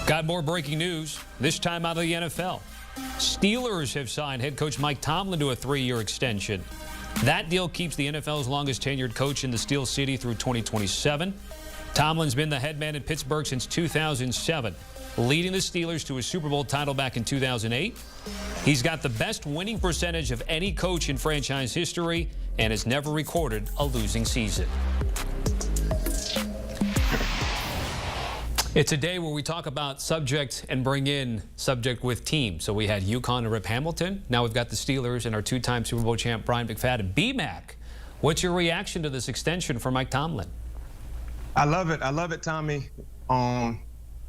Got more breaking news, this time out of the NFL. Steelers have signed head coach Mike Tomlin to a 3-year extension. That deal keeps the NFL's longest tenured coach in the Steel City through 2027. Tomlin's been the head man in Pittsburgh since 2007, leading the Steelers to a Super Bowl title back in 2008. He's got the best winning percentage of any coach in franchise history and has never recorded a losing season. It's a day where we talk about subject and bring in subject with team. So we had UConn and Rip Hamilton. Now we've got the Steelers and our two-time Super Bowl champ, Bryant McFadden. B-Mac, what's your reaction to this extension for Mike Tomlin? I love it, Tommy.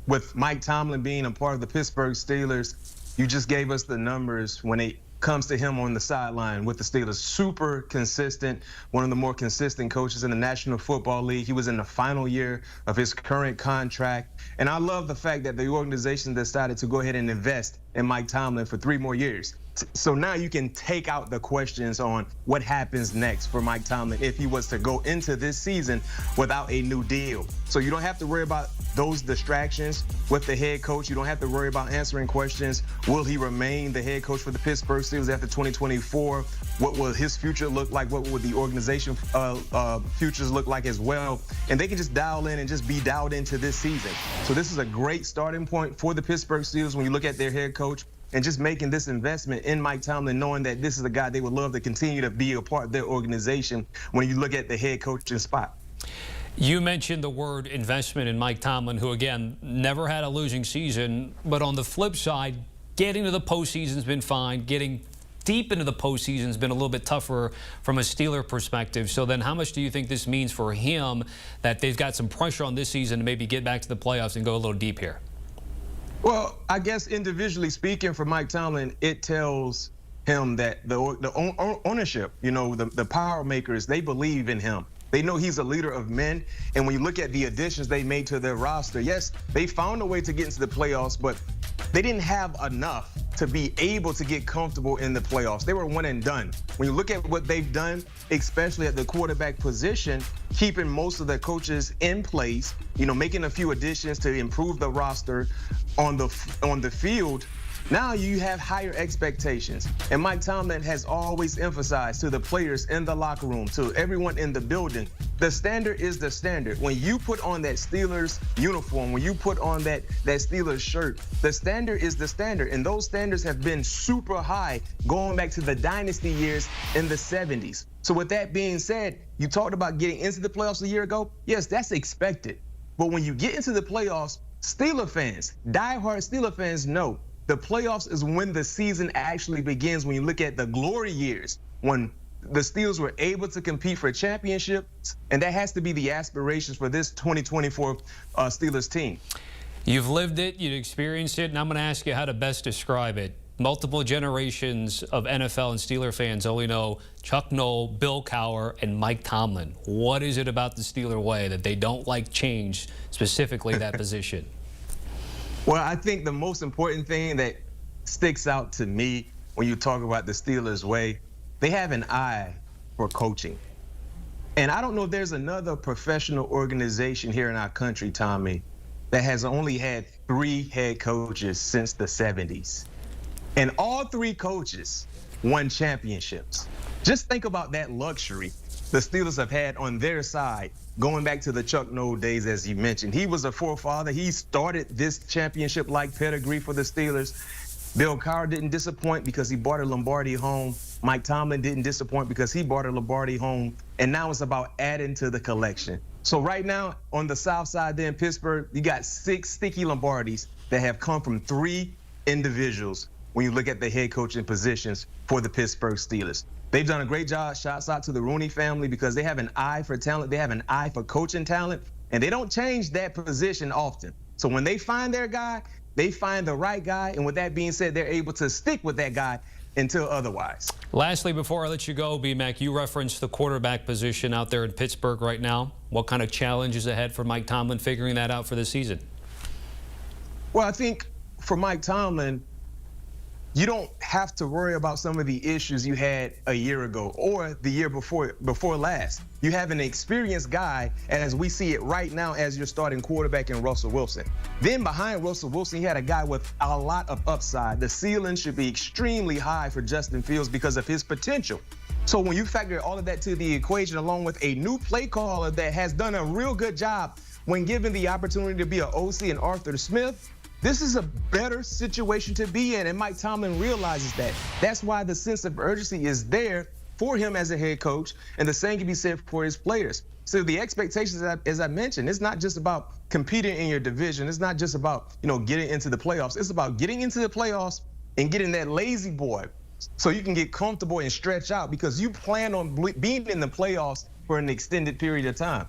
With Mike Tomlin being a part of the Pittsburgh Steelers, you just gave us the numbers when it comes to him on the sideline with the Steelers. Super consistent, one of the more consistent coaches in the National Football League. He was in the final year of his current contract. And I love the fact that the organization decided to go ahead and invest in Mike Tomlin for 3 more years. So now you can take out the questions on what happens next for Mike Tomlin if he was to go into this season without a new deal. So you don't have to worry about those distractions with the head coach. You don't have to worry about answering questions. Will he remain the head coach for the Pittsburgh Steelers after 2024? What will his future look like? What will the organization futures look like as well? And they can just dial in and just be dialed into this season. So this is a great starting point for the Pittsburgh Steelers when you look at their head coach and just making this investment in Mike Tomlin, knowing that this is a guy they would love to continue to be a part of their organization when you look at the head coaching spot. You mentioned the word investment in Mike Tomlin, who, again, never had a losing season. But on the flip side, getting to the postseason's been fine. Getting deep into the postseason's been a little bit tougher from a Steeler perspective. So then how much do you think this means for him that they've got some pressure on this season to maybe get back to the playoffs and go a little deep here? Well, I guess individually speaking for Mike Tomlin, it tells him that the ownership, you know, the power makers, they believe in him. They know he's a leader of men. And when you look at the additions they made to their roster, yes, they found a way to get into the playoffs, but they didn't have enough to be able to get comfortable in the playoffs. They were one and done. When you look at what they've done, especially at the quarterback position, keeping most of their coaches in place, you know, making a few additions to improve the roster on the field, now you have higher expectations. And Mike Tomlin has always emphasized to the players in the locker room, to everyone in the building, the standard is the standard. When you put on that Steelers uniform, when you put on that Steelers shirt, the standard is the standard. And those standards have been super high going back to the dynasty years in the 70s. So with that being said, you talked about getting into the playoffs a year ago. Yes, that's expected. But when you get into the playoffs, Steeler fans, diehard Steeler fans know the playoffs is when the season actually begins. When you look at the glory years, when the Steelers were able to compete for championships, and that has to be the aspirations for this 2024 Steelers team. You've lived it, you've experienced it, and I'm going to ask you how to best describe it. Multiple generations of NFL and Steeler fans only know Chuck Noll, Bill Cowher, and Mike Tomlin. What is it about the Steeler way that they don't like change, specifically that position? Well, I think the most important thing that sticks out to me when you talk about the Steelers way, they have an eye for coaching. And I don't know if there's another professional organization here in our country, Tommy, that has only had 3 head coaches since the 70s. And all 3 coaches won championships. Just think about that luxury the Steelers have had on their side, going back to the Chuck Noll days, as you mentioned. He was a forefather. He started this championship-like pedigree for the Steelers. Bill Cowher didn't disappoint because he brought a Lombardi home. Mike Tomlin didn't disappoint because he brought a Lombardi home. And now it's about adding to the collection. So right now, on the south side there in Pittsburgh, you got 6 sticky Lombardis that have come from 3 individuals when you look at the head coaching positions for the Pittsburgh Steelers. They've done a great job. Shouts out to the Rooney family because they have an eye for talent. They have an eye for coaching talent, and they don't change that position often. So when they find their guy, they find the right guy. And with that being said, they're able to stick with that guy until otherwise. Lastly, before I let you go, B-Mac, you referenced the quarterback position out there in Pittsburgh right now. What kind of challenge is ahead for Mike Tomlin figuring that out for the season? Well, I think for Mike Tomlin, you don't have to worry about some of the issues you had a year ago or the year before last. You have an experienced guy, as we see it right now, as your starting quarterback in Russell Wilson. Then behind Russell Wilson, you had a guy with a lot of upside. The ceiling should be extremely high for Justin Fields because of his potential. So when you factor all of that to the equation, along with a new play caller that has done a real good job when given the opportunity to be an OC and Arthur Smith, this is a better situation to be in, and Mike Tomlin realizes that. That's why the sense of urgency is there for him as a head coach, and the same can be said for his players. So the expectations, as I mentioned, it's not just about competing in your division. It's not just about, getting into the playoffs. It's about getting into the playoffs and getting that lazy boy so you can get comfortable and stretch out, because you plan on being in the playoffs for an extended period of time.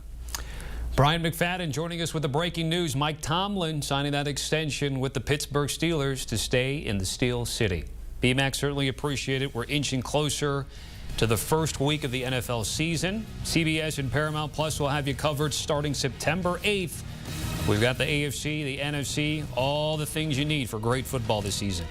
Bryant McFadden joining us with the breaking news. Mike Tomlin signing that extension with the Pittsburgh Steelers to stay in the Steel City. BMAC certainly appreciate it. We're inching closer to the first week of the NFL season. CBS and Paramount Plus will have you covered starting September 8th. We've got the AFC, the NFC, all the things you need for great football this season.